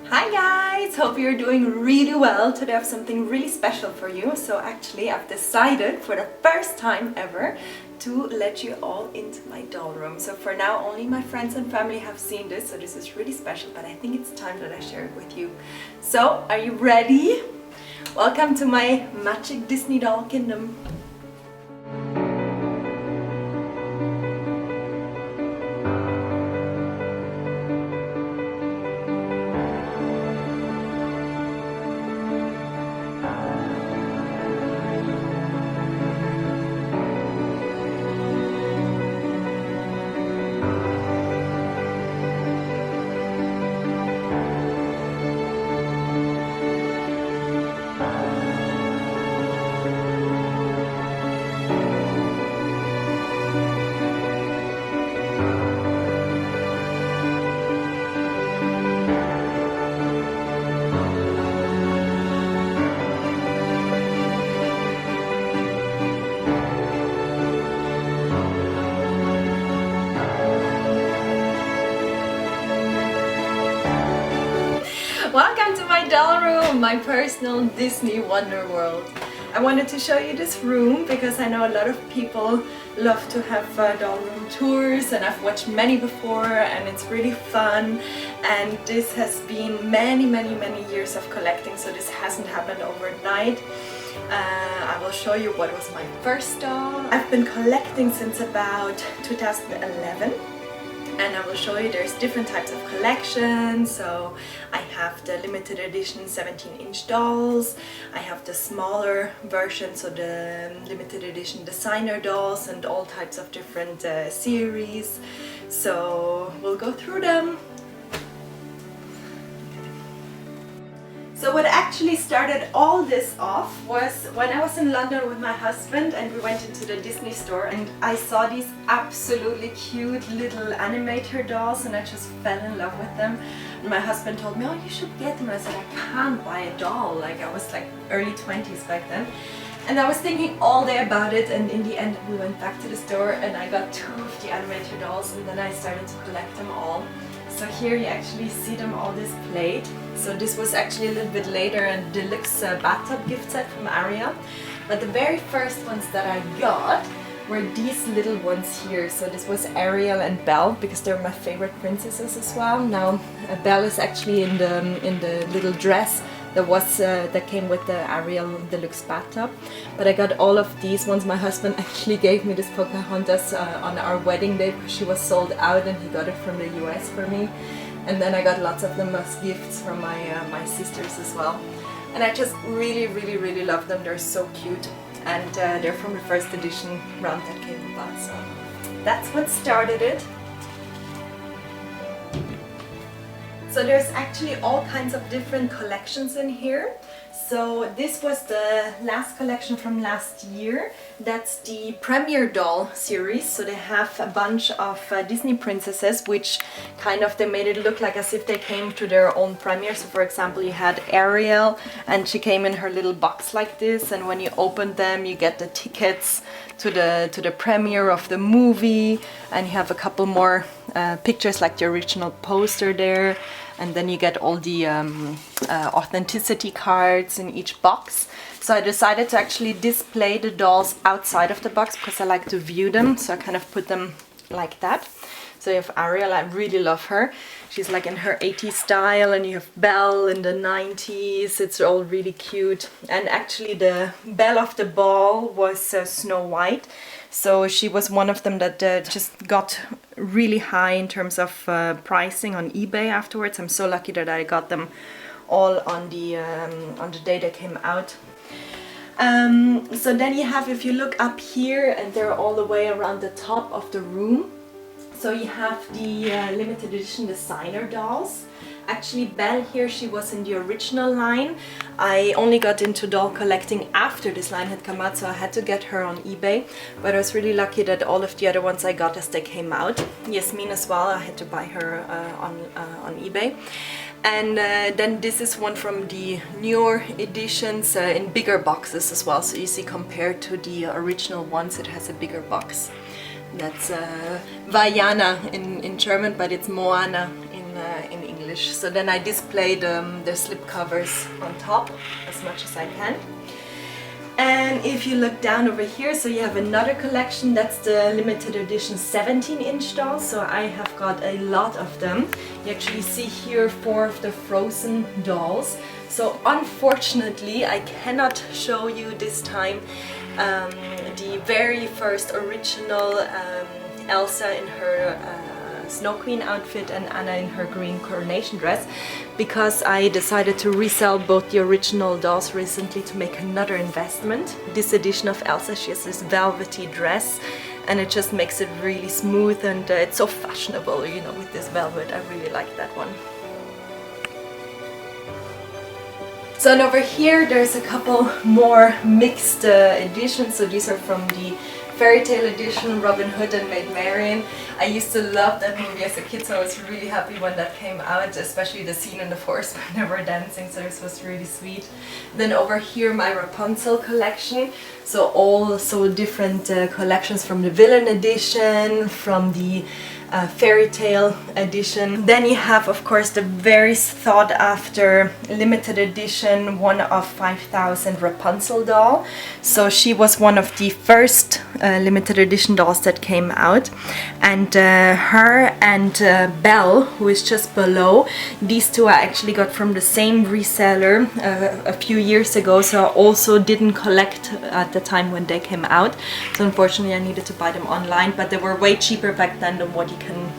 Hi guys! Hope you're doing really well. Today I have something really special for you. So actually I've decided for the first time ever to let you all into my doll room. So for now only my friends and family have seen this, so this is really special, but I think it's time that I share it with you. So are you ready? Welcome to my magic Disney doll kingdom. Welcome to my doll room, my personal Disney Wonder World. I wanted to show you this room because I know a lot of people love to have doll room tours, and I've watched many before and it's really fun, and this has been many years of collecting, so this hasn't happened overnight. I will show you what was my first doll. I've been collecting since about 2011. And I will show you there's different types of collections. So I have the limited edition 17-inch dolls, I have the smaller version, so the limited edition designer dolls, and all types of different series. So we'll go through them. So what actually started all this off was when I was in London with my husband and we went into the Disney store, and I saw these absolutely cute little animator dolls and I just fell in love with them. And my husband told me, oh, you should get them. I said, I can't buy a doll. Like, I was like early 20s back then. And I was thinking all day about it, and in the end we went back to the store and I got 2 of the animator dolls, and then I started to collect them all. So here you actually see them all displayed. So this was actually a little bit later, a deluxe bathtub gift set from Ariel. But the very first ones that I got were these little ones here. So this was Ariel and Belle, because they're my favorite princesses as well. Now Belle is actually in the little dress that came with the Ariel deluxe bathtub. But I got all of these ones. My husband actually gave me this Pocahontas on our wedding day because she was sold out, and he got it from the US for me. And then I got lots of them as gifts from my sisters as well. And I just really love them. They're so cute, and they're from the first edition round that came about. So that's what started it. So there's actually all kinds of different collections in here. So this was the last collection from last year. That's the Premier Doll series. So they have a bunch of Disney princesses, which kind of, they made it look like as if they came to their own premiere. So for example, you had Ariel, and she came in her little box like this, and when you opened them you get the tickets to the premiere of the movie, and you have a couple more pictures like the original poster there, and then you get all the authenticity cards in each box. So I decided to actually display the dolls outside of the box because I like to view them, so I kind of put them like that. So you have Ariel, I really love her. She's like in her 80s style, and you have Belle in the 90s. It's all really cute. And actually the Belle of the Ball was Snow White. So she was one of them that just got really high in terms of pricing on eBay afterwards. I'm so lucky that I got them all on the day they came out. So then you have, if you look up here, and they're all the way around the top of the room. So you have the limited edition designer dolls. Actually, Belle here, she was in the original line. I only got into doll collecting after this line had come out, so I had to get her on eBay. But I was really lucky that all of the other ones I got as they came out. Yasmin as well, I had to buy her on eBay. And then this is one from the newer editions in bigger boxes as well. So you see, compared to the original ones, it has a bigger box. That's Vaiana in German, but it's Moana in English. English. So then I display the slip covers on top as much as I can. And if you look down over here, so you have another collection, that's the limited edition 17-inch dolls. So I have got a lot of them. You actually see here 4 of the Frozen dolls. So unfortunately I cannot show you this time the very first original Elsa in her Snow Queen outfit and Anna in her green coronation dress, because I decided to resell both the original dolls recently to make another investment. This edition of Elsa, she has this velvety dress and it just makes it really smooth, and it's so fashionable, you know, with this velvet. I really like that one. So and over here there's a couple more mixed editions. So these are from the Fairy Tale edition, Robin Hood and Maid Marian. I used to love that movie as a kid, so I was really happy when that came out, especially the scene in the forest when they were dancing, so this was really sweet. Then over here my Rapunzel collection, so all so different collections from the Villain edition, from the Fairy Tale edition. Then you have of course the very sought after limited edition 1 of 5,000 Rapunzel doll. So she was one of the first limited edition dolls that came out, and her and Belle, who is just below, these two I actually got from the same reseller a few years ago, so I also didn't collect at the time when they came out, so unfortunately I needed to buy them online, but they were way cheaper back then than what you can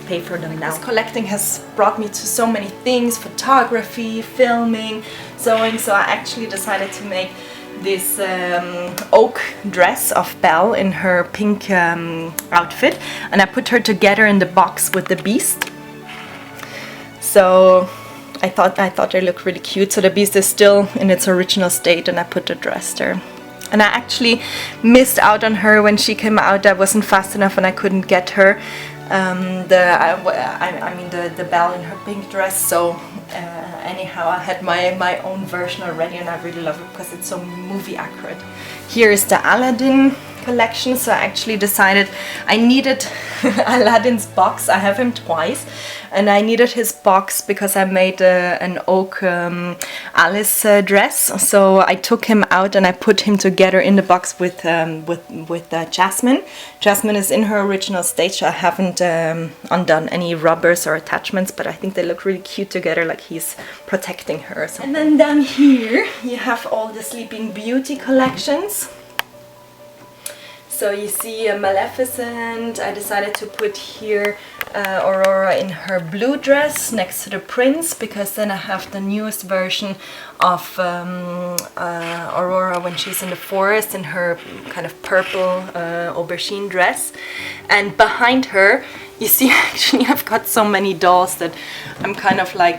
pay for them now. This collecting has brought me to so many things: photography, filming, sewing, so I actually decided to make this oak dress of Belle in her pink outfit, and I put her together in the box with the Beast. So I thought they looked really cute. So the Beast is still in its original state, and I put the dress there. And I actually missed out on her when she came out. I wasn't fast enough and I couldn't get her. I mean the Belle in her pink dress. So anyhow, I had my own version already, and I really love it because it's so movie accurate. Here is the Aladdin collection. So I actually decided I needed Aladdin's box. I have him twice, and I needed his box because I made an oak Alice dress. So I took him out and I put him together in the box with Jasmine. Jasmine is in her original state, so I haven't undone any rubbers or attachments, but I think they look really cute together, like he's protecting her. So. And then down here you have all the Sleeping Beauty collections. So you see Maleficent. I decided to put here Aurora in her blue dress next to the prince, because then I have the newest version of Aurora when she's in the forest in her kind of purple aubergine dress. And behind her, you see, actually I've got so many dolls that I'm kind of like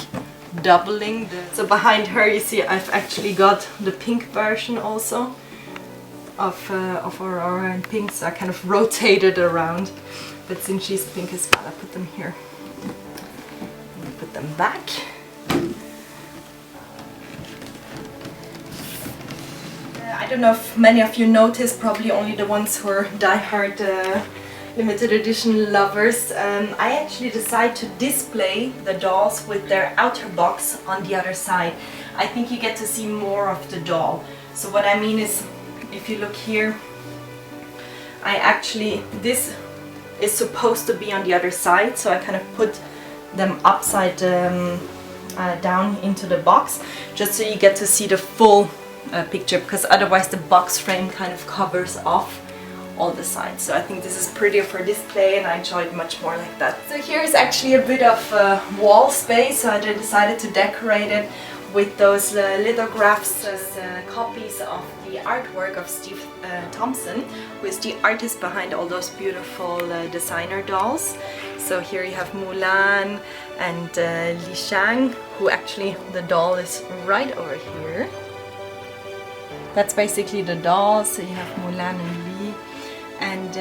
doubling. So behind her you see I've actually got the pink version also of Aurora in pink, so I kind of rotated around, but since she's pink as well, I put them here. And put them back. I don't know if many of you noticed, probably only the ones who are diehard limited edition lovers. I actually decided to display the dolls with their outer box on the other side. I think you get to see more of the doll. So what I mean is, if you look here, this is supposed to be on the other side, so I kind of put them upside down into the box, just so you get to see the full picture, because otherwise the box frame kind of covers off all the sides. So I think this is prettier for display, and I enjoy it much more like that. So here is actually a bit of wall space, so I decided to decorate it with those lithographs as copies of the artwork of Steve Thompson, who is the artist behind all those beautiful designer dolls. So here you have Mulan and Li Shang, who actually, the doll is right over here. That's basically the doll, so you have Mulan and Li, and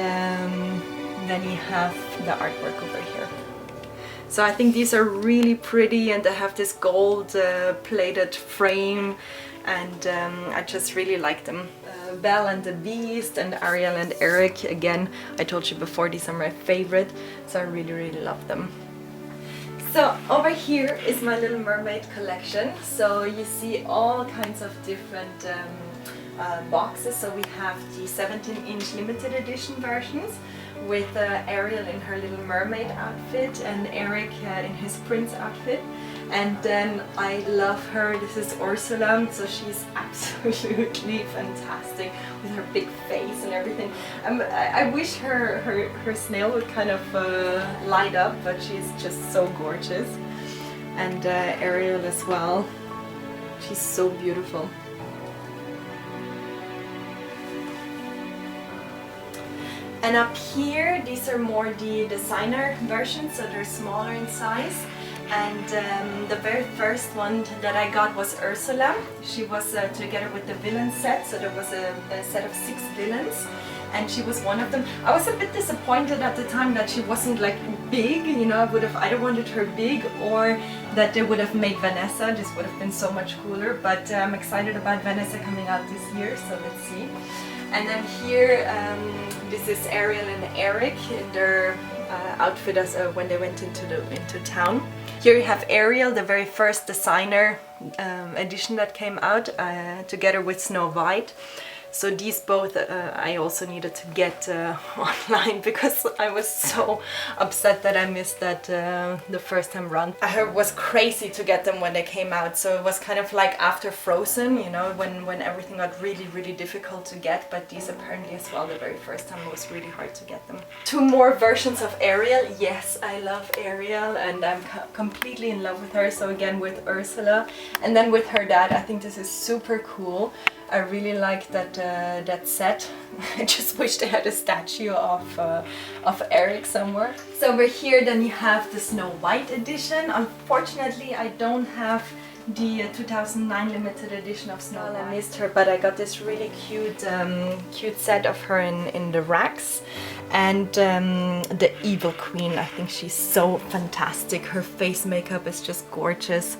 then you have the artwork over here. So I think these are really pretty, and they have this gold plated frame, and I just really like them. Belle and the Beast and Ariel and Eric, again, I told you before, these are my favorite, so I really love them. So over here is my Little Mermaid collection. So you see all kinds of different boxes. So we have the 17-inch limited edition versions with Ariel in her Little Mermaid outfit and Eric in his prince outfit. And then I love her, this is Ursula, so she's absolutely fantastic with her big face and everything. I wish her snail would kind of light up, but she's just so gorgeous. And Ariel as well, she's so beautiful. And up here, these are more the designer versions, so they're smaller in size. And the very first one that I got was Ursula. She was together with the villain set, so there was a set of 6 villains, and she was one of them. I was a bit disappointed at the time that she wasn't like big, you know. I would have either wanted her big or that they would have made Vanessa. This would have been so much cooler, but I'm excited about Vanessa coming out this year, so let's see. And then here, this is Ariel and Eric in their outfit as when they went into town. Here you have Ariel, the very first designer edition that came out, together with Snow White. So these both I also needed to get online because I was so upset that I missed that the first time round. I was crazy to get them when they came out, so it was kind of like after Frozen, you know, when everything got really difficult to get, but these apparently as well, the very first time it was really hard to get them. 2 more versions of Ariel. Yes, I love Ariel and I'm completely in love with her, so again with Ursula. And then with her dad, I think this is super cool. I really like that set. I just wish they had a statue of Eric somewhere. So over here then you have the Snow White edition. Unfortunately I don't have the 2009 limited edition of Snow White. I missed her, but I got this really cute set of her in the racks. And the Evil Queen, I think she's so fantastic. Her face makeup is just gorgeous.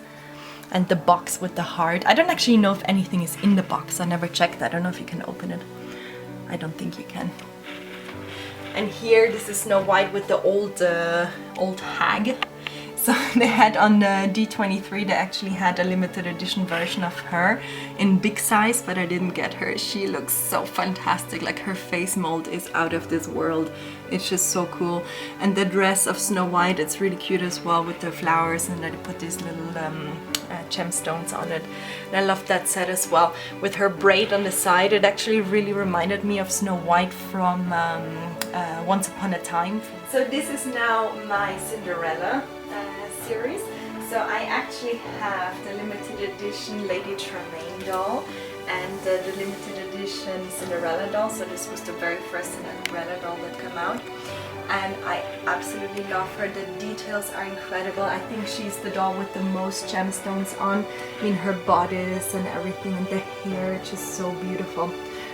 And the box with the heart. I don't actually know if anything is in the box. I never checked. I don't know if you can open it. I don't think you can. And here, this is Snow White with the old hag. So they had on the D23, they actually had a limited edition version of her in big size, but I didn't get her. She looks so fantastic, like her face mold is out of this world. It's just so cool. And the dress of Snow White, it's really cute as well with the flowers, and then they put these little gemstones on it. And I love that set as well. With her braid on the side, it actually really reminded me of Snow White from Once Upon a Time. So this is now my Cinderella series. So I actually have the limited edition Lady Tremaine doll and the limited edition Cinderella doll. So this was the very first Cinderella doll that came out. And I absolutely love her. The details are incredible. I think she's the doll with the most gemstones on. I mean, her bodice and everything, and the hair, it's just so beautiful.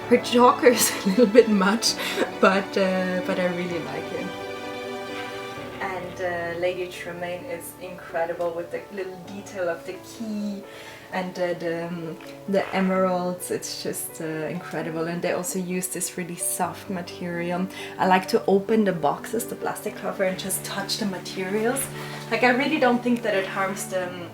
Her choker is a little bit much, but I really like it. And Lady Tremaine is incredible with the little detail of the key and the emeralds. It's just incredible. And they also use this really soft material. I like to open the boxes, the plastic cover, and just touch the materials. Like, I really don't think that it harms the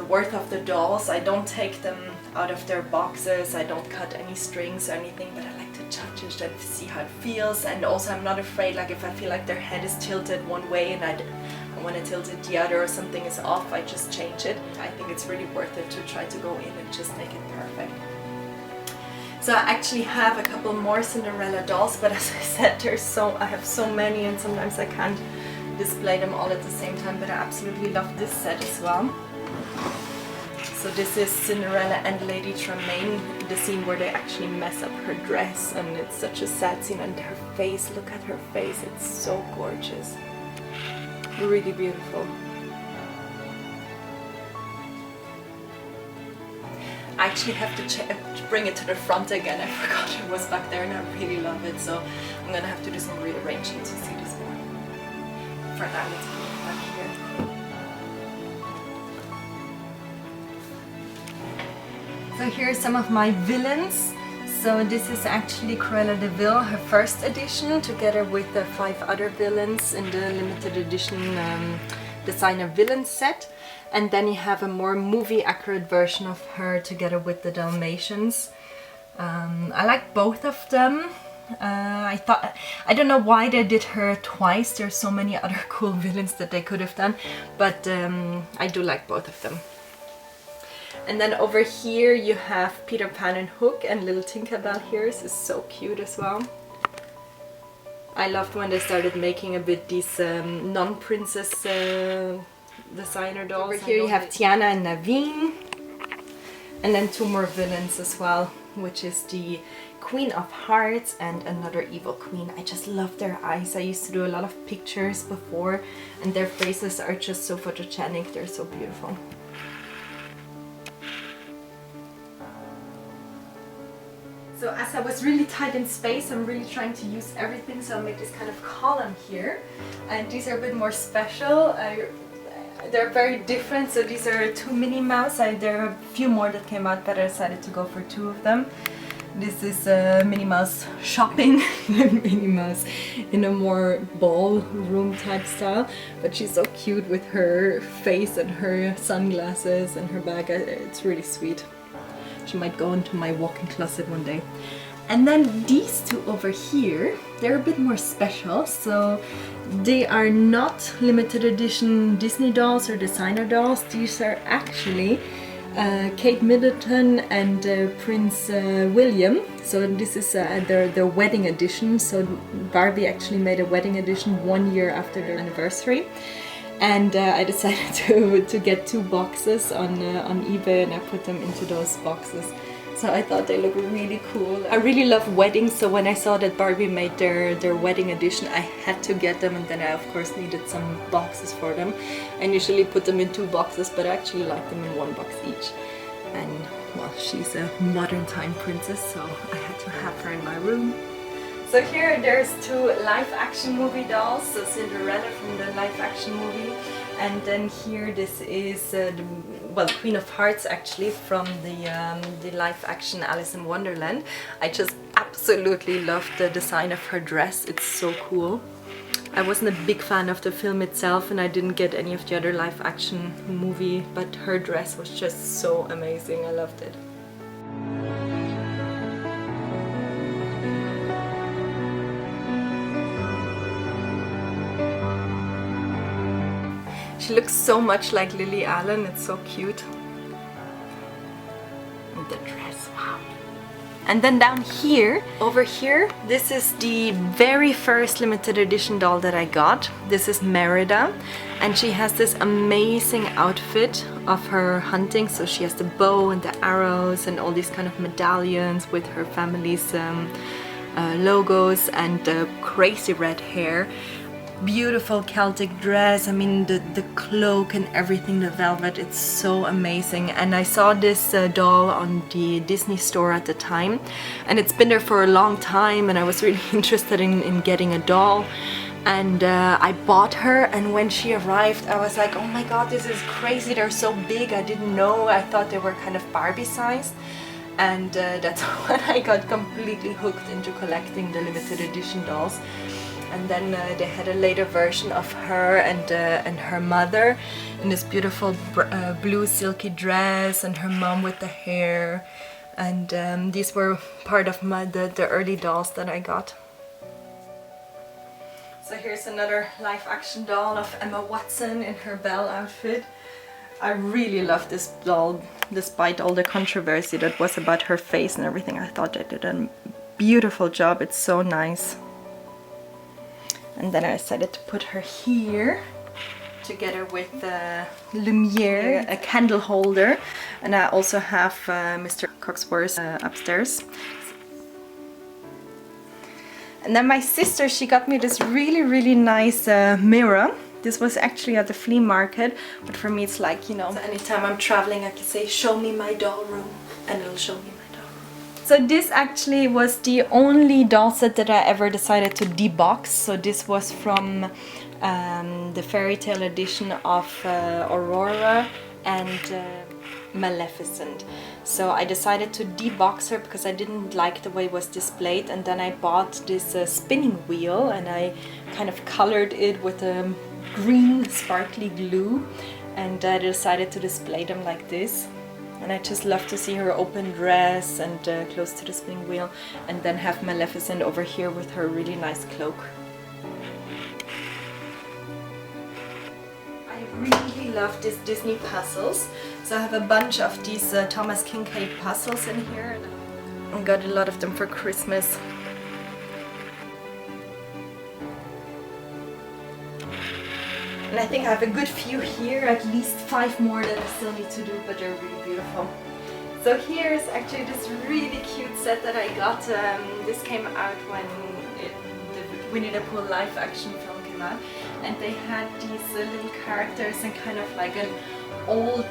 worth of the dolls. I don't take them out of their boxes. I don't cut any strings or anything, but I like to touch it and see how it feels. And also I'm not afraid, like if I feel like their head is tilted one way and I want to tilt it the other, or something is off, I just change it. I think it's really worth it to try to go in and just make it perfect. So I actually have a couple more Cinderella dolls, but as I said, I have so many and sometimes I can't display them all at the same time, but I absolutely love this set as well. So this is Cinderella and Lady Tremaine, the scene where they actually mess up her dress, and it's such a sad scene. And her face, look at her face, it's so gorgeous. Really beautiful. I actually have to bring it to the front again. I forgot it was back there and I really love it, so I'm gonna have to do some rearranging to see this more. For now, let's put it back here. So here are some of my villains. So this is actually Cruella de Vil, her first edition, together with the 5 other villains in the limited edition designer villain set. And then you have a more movie accurate version of her together with the Dalmatians. I like both of them. I don't know why they did her twice. There's so many other cool villains that they could have done, but I do like both of them. And then over here you have Peter Pan and Hook, and little Tinkerbell here. This is so cute as well. I loved when they started making a bit these non-princess designer dolls. Over here you have Tiana and Naveen, and then two more villains as well, which is the Queen of Hearts and another evil queen. I just love their eyes. I used to do a lot of pictures before, and their faces are just so photogenic. They're so beautiful. So as I was really tight in space, I'm really trying to use everything, so I'll make this kind of column here. And these are a bit more special. They're very different, so these are two Minnie Mouse. There are a few more that came out, but I decided to go for two of them. This is Minnie Mouse shopping, Minnie Mouse in a more ballroom type style, but she's so cute with her face and her sunglasses and her bag. It's really sweet. She might go into my walk-in closet one day. And then these two over here, they're a bit more special. So they are not limited edition Disney dolls or designer dolls. These are actually Kate Middleton and Prince William. So this is their wedding edition. So Barbie actually made a wedding edition 1 year after their anniversary. And I decided to get two boxes on eBay, and I put them into those boxes. So I thought they look really cool. I really love weddings, so when I saw that Barbie made their wedding edition, I had to get them, and then I of course needed some boxes for them. I usually put them in two boxes, but I actually like them in one box each. And well, she's a modern time princess, so I had to have her in my room. So here there's two live action movie dolls, so Cinderella from the live action movie, and then here this is Queen of Hearts actually from the live action Alice in Wonderland. I just absolutely love the design of her dress. It's so cool. I wasn't a big fan of the film itself, and I didn't get any of the other live action movie, but her dress was just so amazing. I loved it. She looks so much like Lily Allen, it's so cute. And the dress, wow. And then down here, over here, this is the very first limited edition doll that I got. This is Merida, and she has this amazing outfit of her hunting. So she has the bow and the arrows and all these kind of medallions with her family's logos and crazy red hair. Beautiful Celtic dress. I mean, the cloak and everything, the velvet, it's so amazing. And I saw this doll on the Disney store at the time, and it's been there for a long time, and I was really interested in getting a doll. And I bought her, and when she arrived I was like, oh my god, this is crazy, they're so big. I didn't know, I thought they were kind of Barbie sized. And that's when I got completely hooked into collecting the limited edition dolls. And then they had a later version of her and her mother in this beautiful blue silky dress, and her mom with the hair. And these were part of the early dolls that I got. So here's another live action doll of Emma Watson in her Belle outfit. I really love this doll, despite all the controversy that was about her face and everything. I thought they did a beautiful job. It's so nice. And then I decided to put her here together with Lumiere, a candle holder. And I also have Mr. Cogsworth upstairs. And then my sister, she got me this really nice mirror. This was actually at the flea market, but for me it's like, you know, so anytime I'm traveling I can say, show me my doll room, and it'll show me my doll room. So this actually was the only doll set that I ever decided to debox. So this was from the fairy tale edition of Aurora and Maleficent. So I decided to debox her because I didn't like the way it was displayed, and then I bought this spinning wheel, and I kind of colored it with a green sparkly glue, and I decided to display them like this. And I just love to see her open dress and close to the spinning wheel, and then have Maleficent over here with her really nice cloak. I really love these Disney puzzles, so I have a bunch of these Thomas Kincaid puzzles in here. I got a lot of them for Christmas. And I think I have a good few here, at least 5 more that I still need to do, but they're really beautiful. So here's actually this really cute set that I got. This came out when the Winnie the Pooh live action film came out, and they had these little characters in kind of like an old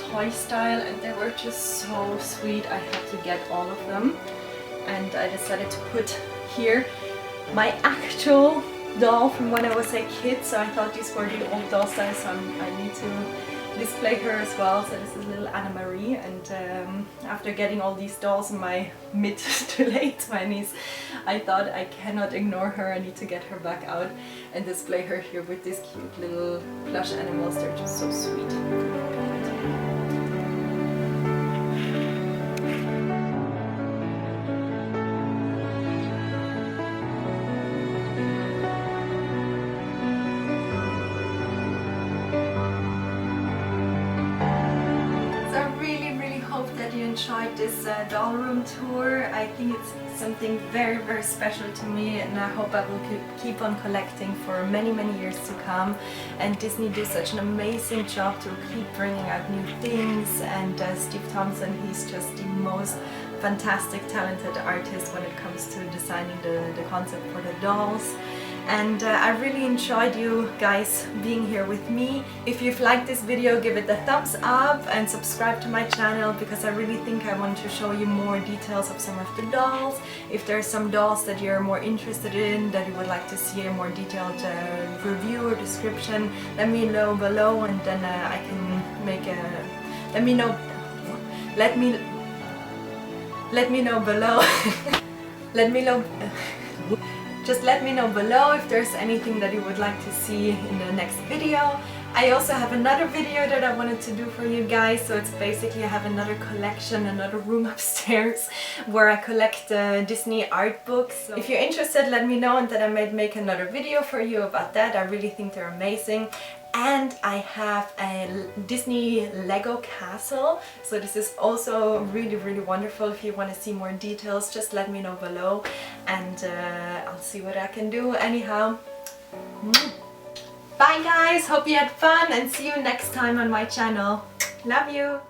toy style, and they were just so sweet. I had to get all of them, and I decided to put here my actual doll from when I was a kid, so I thought these were the old doll size, so I need to display her as well. So this is little Anna-Marie, and after getting all these dolls in my mid to late 20s, I thought I cannot ignore her. I need to get her back out and display her here with these cute little plush animals. They're just so sweet. Enjoyed this doll room tour. I think it's something very special to me, and I hope I will keep on collecting for many years to come. And Disney did such an amazing job to keep bringing out new things, and Steve Thompson, he's just the most fantastic talented artist when it comes to designing the concept for the dolls. And I really enjoyed you guys being here with me. If you've liked this video, give it a thumbs up and subscribe to my channel, because I really think I want to show you more details of some of the dolls. If there's some dolls that you're more interested in, that you would like to see a more detailed review or description, let me know below, and then I can make a... Let me know below. Just let me know below if there's anything that you would like to see in the next video. I also have another video that I wanted to do for you guys, so it's basically I have another collection, another room upstairs where I collect Disney art books. So if you're interested, let me know, and then I might make another video for you about that. I really think they're amazing. And I have a Disney Lego castle, so this is also really wonderful. If you want to see more details, just let me know below, and I'll see what I can do. Anyhow, bye guys, hope you had fun, and see you next time on my channel. Love you!